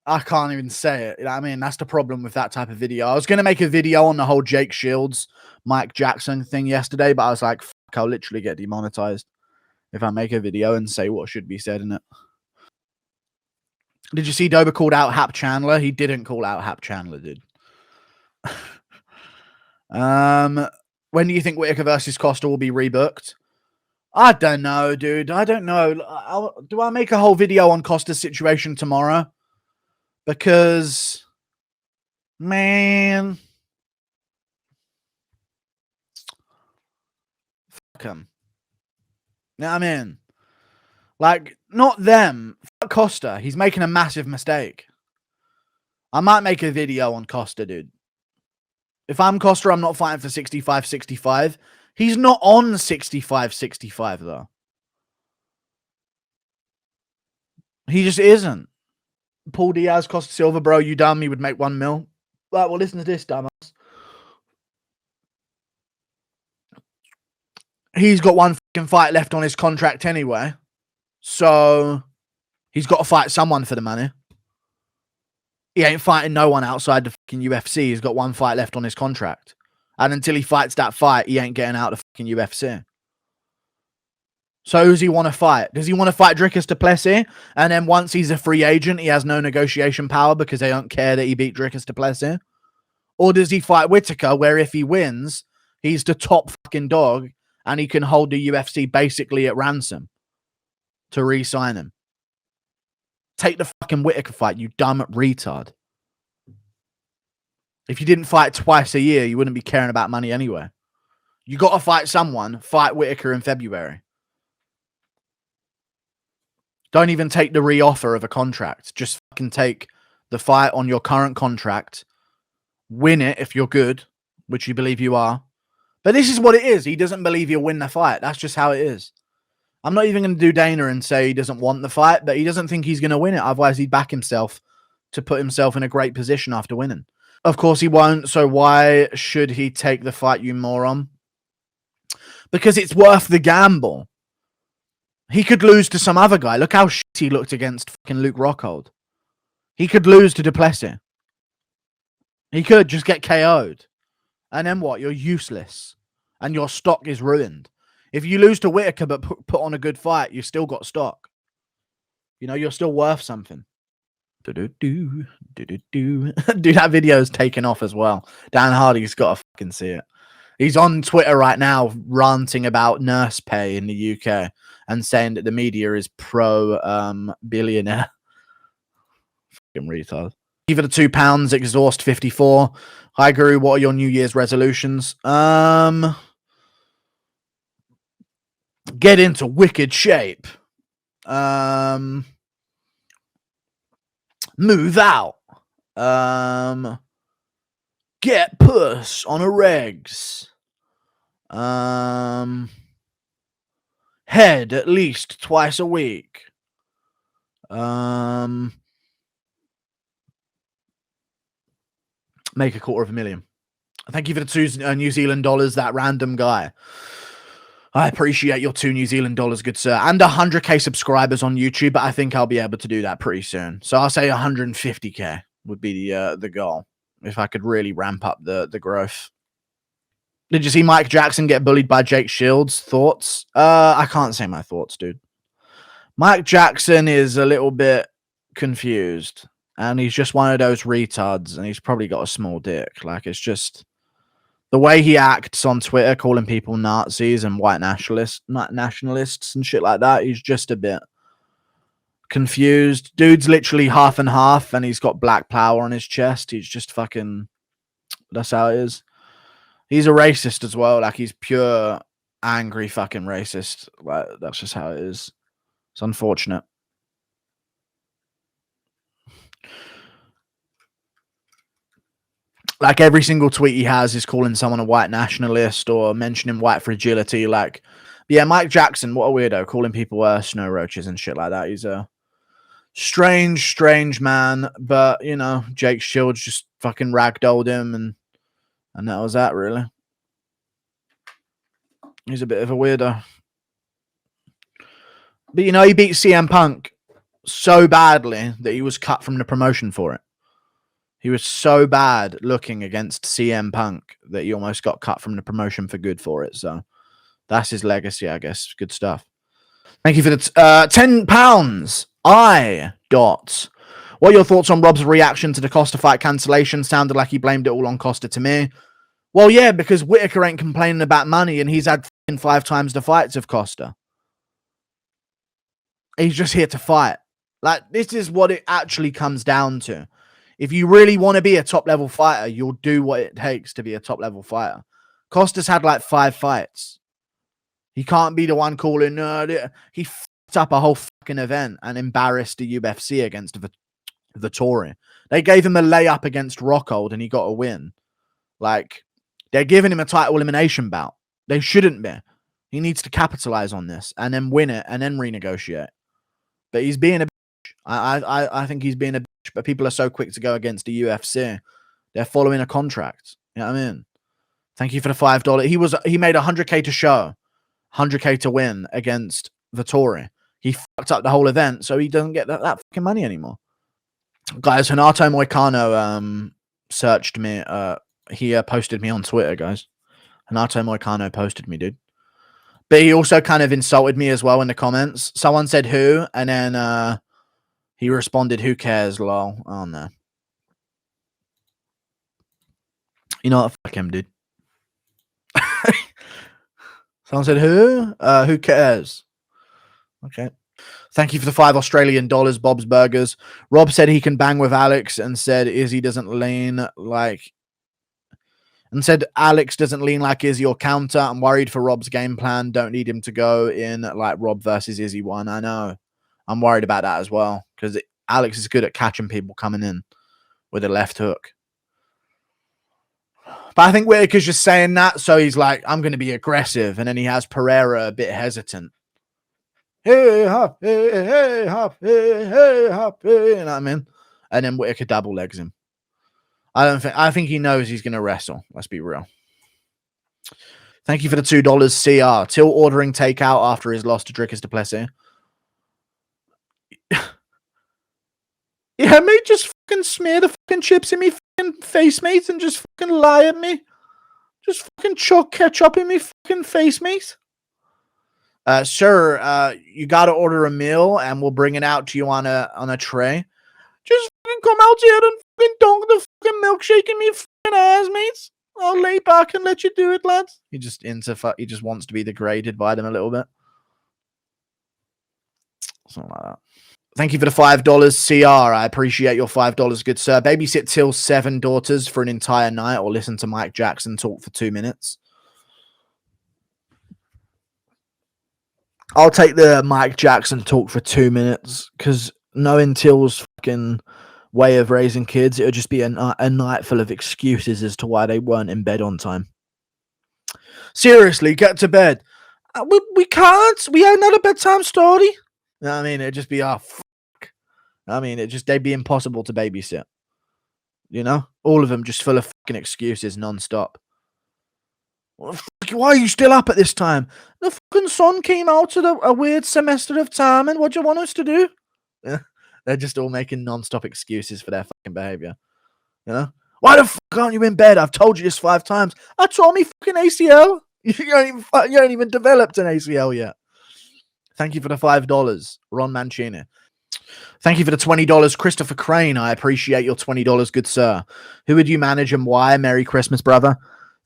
I can't even say it. You know what I mean? That's the problem with that type of video. I was going to make a video on the whole Jake Shields, Mike Jackson thing yesterday, but I was like, fuck, I'll literally get demonetized if I make a video and say what should be said in it. Did you see Dober called out Hap Chandler? He didn't call out Hap Chandler, dude. When do you think Whittaker versus Costa will be rebooked? I don't know, dude. I don't know. Do I make a whole video on Costa's situation tomorrow? Because, man, fuck him. You know what I mean? Like, not them. Fuck Costa. He's making a massive mistake. I might make a video on Costa, dude. If I'm Costa, I'm not fighting for 65-65. He's not on 65-65, though. He just isn't. Paul Diaz, Costa Silva, bro, you dumb. He would make 1 mil. Right, well, listen to this, dumbass. He's got one fucking fight left on his contract anyway. So he's got to fight someone for the money. He ain't fighting no one outside the fucking UFC. He's got one fight left on his contract. And until he fights that fight, he ain't getting out of the fucking UFC. So who does he want to fight? Does he want to fight Dricus du Plessis? And then once he's a free agent, he has no negotiation power because they don't care that he beat Dricus du Plessis? Or does he fight Whittaker, where if he wins, he's the top fucking dog and he can hold the UFC basically at ransom to re-sign him? Take the fucking Whittaker fight, you dumb retard. If you didn't fight twice a year, you wouldn't be caring about money anyway. You got to fight someone. Fight Whittaker in February. Don't even take the re-offer of a contract. Just fucking take the fight on your current contract. Win it if you're good, which you believe you are. But this is what it is. He doesn't believe you'll win the fight. That's just how it is. I'm not even going to do Dana and say he doesn't want the fight, but he doesn't think he's going to win it. Otherwise, he'd back himself to put himself in a great position after winning. Of course, he won't. So why should he take the fight, you moron? Because it's worth the gamble. He could lose to some other guy. Look how shit he looked against fucking Luke Rockhold. He could lose to du Plessis. He could just get KO'd. And then what? You're useless. And your stock is ruined. If you lose to Whittaker but put on a good fight, you've still got stock. You know, you're still worth something. Dude, that video is taken off as well. Dan Hardy's got to fucking see it. He's on Twitter right now ranting about nurse pay in the UK and saying that the media is pro-billionaire. Fucking retard. Either the £2, exhaust 54. Hi, Guru, what are your New Year's resolutions? Get into wicked shape. Move out. Get puss on a regs. Head at least twice a week. Make $250,000. Thank you for the $2 New Zealand dollars, that random guy. I appreciate your $2 New Zealand dollars, good sir. And 100k subscribers on YouTube, but I think I'll be able to do that pretty soon. So I'll say 150k would be the goal, if I could really ramp up the growth. Did you see Mike Jackson get bullied by Jake Shields? Thoughts? I can't say my thoughts, dude. Mike Jackson is a little bit confused. And he's just one of those retards, and he's probably got a small dick. Like, it's just the way he acts on Twitter, calling people Nazis and white nationalists and shit like that. He's just a bit confused. Dude's literally half and half, and he's got black power on his chest. He's just fucking... That's how it is. He's a racist as well. Like, he's pure angry fucking racist. Like, that's just how it is. It's unfortunate. Like, every single tweet he has is calling someone a white nationalist or mentioning white fragility. Like, yeah, Mike Jackson, what a weirdo, calling people snow roaches and shit like that. He's a strange man. But, you know, Jake Shields just fucking ragdolled him, and that was that, really. He's a bit of a weirdo. But, you know, he beat CM Punk. so badly that he was cut from the promotion for it. He was so bad looking against CM Punk that he almost got cut from the promotion for good for it. So that's his legacy, I guess. Good stuff. Thank you for the £10. What are your thoughts on Rob's reaction to the Costa fight cancellation? Sounded like he blamed it all on Costa to me. Well, yeah, because Whittaker ain't complaining about money and he's had 5 times the fights of Costa. He's just here to fight. Like, this is what it actually comes down to. If you really want to be a top-level fighter, you'll do what it takes to be a top-level fighter. Costa's had like 5 fights. He can't be the one calling. He fucked up a whole fucking event and embarrassed the UFC against Vettori. They gave him a layup against Rockhold and he got a win. Like, they're giving him a title elimination bout. They shouldn't be. He needs to capitalize on this and then win it and then renegotiate. But he's being a bitch. I think he's being a bitch. But people are so quick to go against the UFC. They're following a contract. You know what I mean? Thank you for the $5. He made 100K to show, 100K to win against Vettori. He fucked up the whole event, so he doesn't get that fucking money anymore. Guys, Renato Moicano searched me. He posted me on Twitter, guys. Renato Moicano posted me, dude. But he also kind of insulted me as well in the comments. Someone said who, and then he responded, who cares, lol. Oh, no. You know what? Fuck him, dude. Someone said who? Who cares? Okay. Thank you for the $5 Bob's Burgers. Rob said he can bang with Alex and said Izzy doesn't lean like... And said Alex doesn't lean like Izzy or counter. I'm worried for Rob's game plan. Don't need him to go in like Rob versus Izzy one. I know. I'm worried about that as well because Alex is good at catching people coming in with a left hook. But I think Whittaker's just saying that, so he's like, I'm going to be aggressive. And then he has Pereira a bit hesitant. Hey, hop, hey, hop, hey, hop, hey. You know what I mean? And then Whittaker double legs him. I think he knows he's going to wrestle. Let's be real. Thank you for the $2 CR. Till ordering takeout after his loss to Drickus du Plessis. Yeah, mate, just fucking smear the fucking chips in me fucking face, mate, and just fucking lie at me. Just fucking chuck ketchup in me fucking face, mate. Sir, you got to order a meal and we'll bring it out to you on a tray. Just fucking come out here and fucking dunk the fucking milkshake in me fucking ass, mate. I'll lay back and let you do it, lads. He just wants to be degraded by them a little bit. Something like that. Thank you for the $5 CR. I appreciate your $5, good sir. Babysit Till's 7 daughters for an entire night or listen to Mike Jackson talk for 2 minutes. I'll take the Mike Jackson talk for 2 minutes because knowing Till's fucking way of raising kids, it would just be a night full of excuses as to why they weren't in bed on time. Seriously, get to bed. We can't. We had another bedtime story. You know what I mean? It'd just be, oh, fuck. I mean, they'd be impossible to babysit. You know? All of them just full of fucking excuses non-stop. Why are you still up at this time? The fucking sun came out at a weird semester of time, and what do you want us to do? Yeah, they're just all making non-stop excuses for their fucking behavior. You know? Why the fuck aren't you in bed? I've told you this 5 times. I tore me fucking ACL. You ain't even developed an ACL yet. Thank you for the $5, Ron Mancini. Thank you for the $20, Christopher Crane. I appreciate your $20, good sir. Who would you manage and why? Merry Christmas, brother.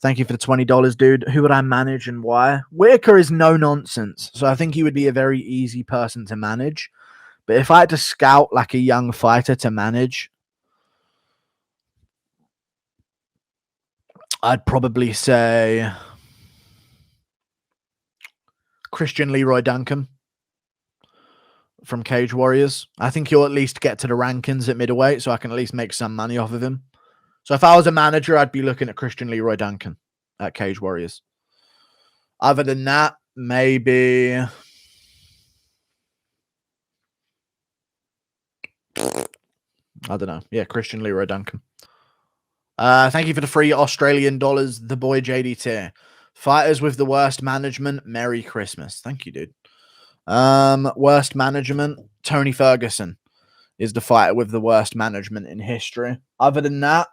Thank you for the $20, dude. Who would I manage and why? Whittaker is no nonsense, so I think he would be a very easy person to manage. But if I had to scout like a young fighter to manage, I'd probably say Christian Leroy Duncan from Cage Warriors. I think he'll at least get to the rankings at middleweight, so I can at least make some money off of him. So if I was a manager, I'd be looking at Christian Leroy Duncan at Cage Warriors. Other than that, maybe... I don't know. Yeah, Christian Leroy Duncan. Thank you for the free Australian dollars, the boy JDT. Fighters with the worst management, Merry Christmas. Thank you, dude. Worst management. Tony Ferguson is the fighter with the worst management in history. Other than that,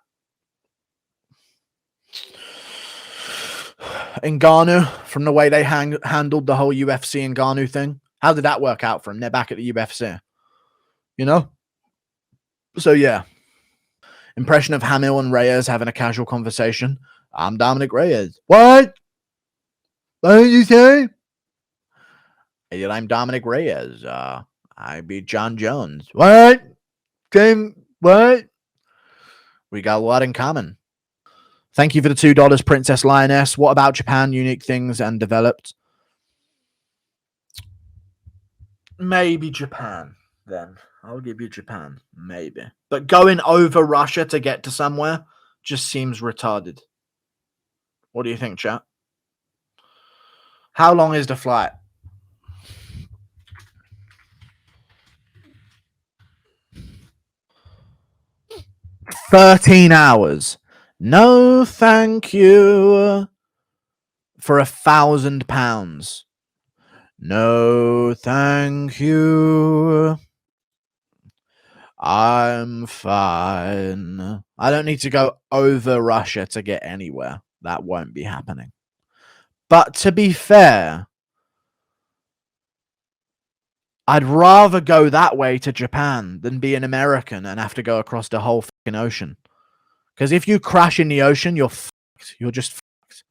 Ngannou, from the way they handled the whole UFC Ngannou thing. How did that work out for him? They're back at the UFC. You know? So, yeah. Impression of Hammill and Reyes having a casual conversation. I'm Dominick Reyes. What? What did you say? Hey, I'm Dominick Reyes. I beat John Jones. What? What? We got a lot in common. Thank you for the $2, Princess Lioness. What about Japan? Unique things and developed? Maybe Japan, then. I'll give you Japan. Maybe. But going over Russia to get to somewhere just seems retarded. What do you think, chat? How long is the flight? $13 hours. No, thank you. For £1,000. No, thank you. I'm fine. I don't need to go over Russia to get anywhere. That won't be happening. But to be fair, I'd rather go that way to Japan than be an American and have to go across the whole fucking ocean. Because if you crash in the ocean, you're fucked. You're just fucked.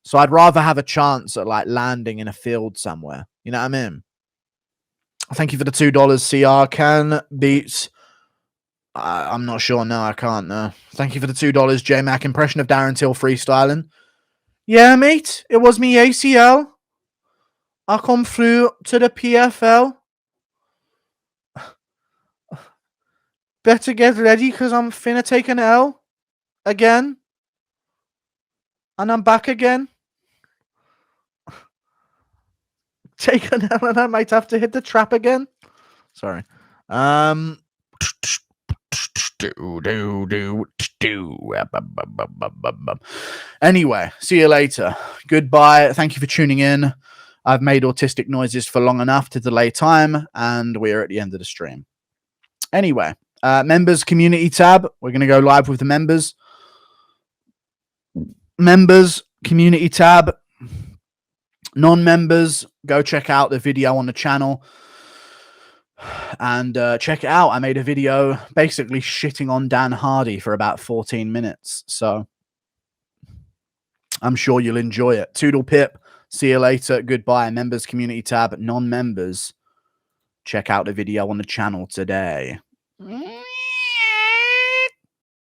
So I'd rather have a chance at like landing in a field somewhere. You know what I mean? Thank you for the $2, CR. Can beats. I'm not sure. No, I can't. No. Thank you for the $2, J-Mac. Impression of Darren Till freestyling. Yeah, mate. It was me ACL. I come through to the PFL. Better get ready because I'm finna take an L again. And I'm back again. Take an L and I might have to hit the trap again. Sorry. Anyway, see you later. Goodbye. Thank you for tuning in. I've made autistic noises for long enough to delay time, and we're at the end of the stream. Anyway, members community tab. We're going to go live with the members. Members community tab. Non-members, go check out the video on the channel and check it out. I made a video basically shitting on Dan Hardy for about 14 minutes. So I'm sure you'll enjoy it. Toodle pip. See you later. Goodbye. Members community tab. Non-members, check out the video on the channel today.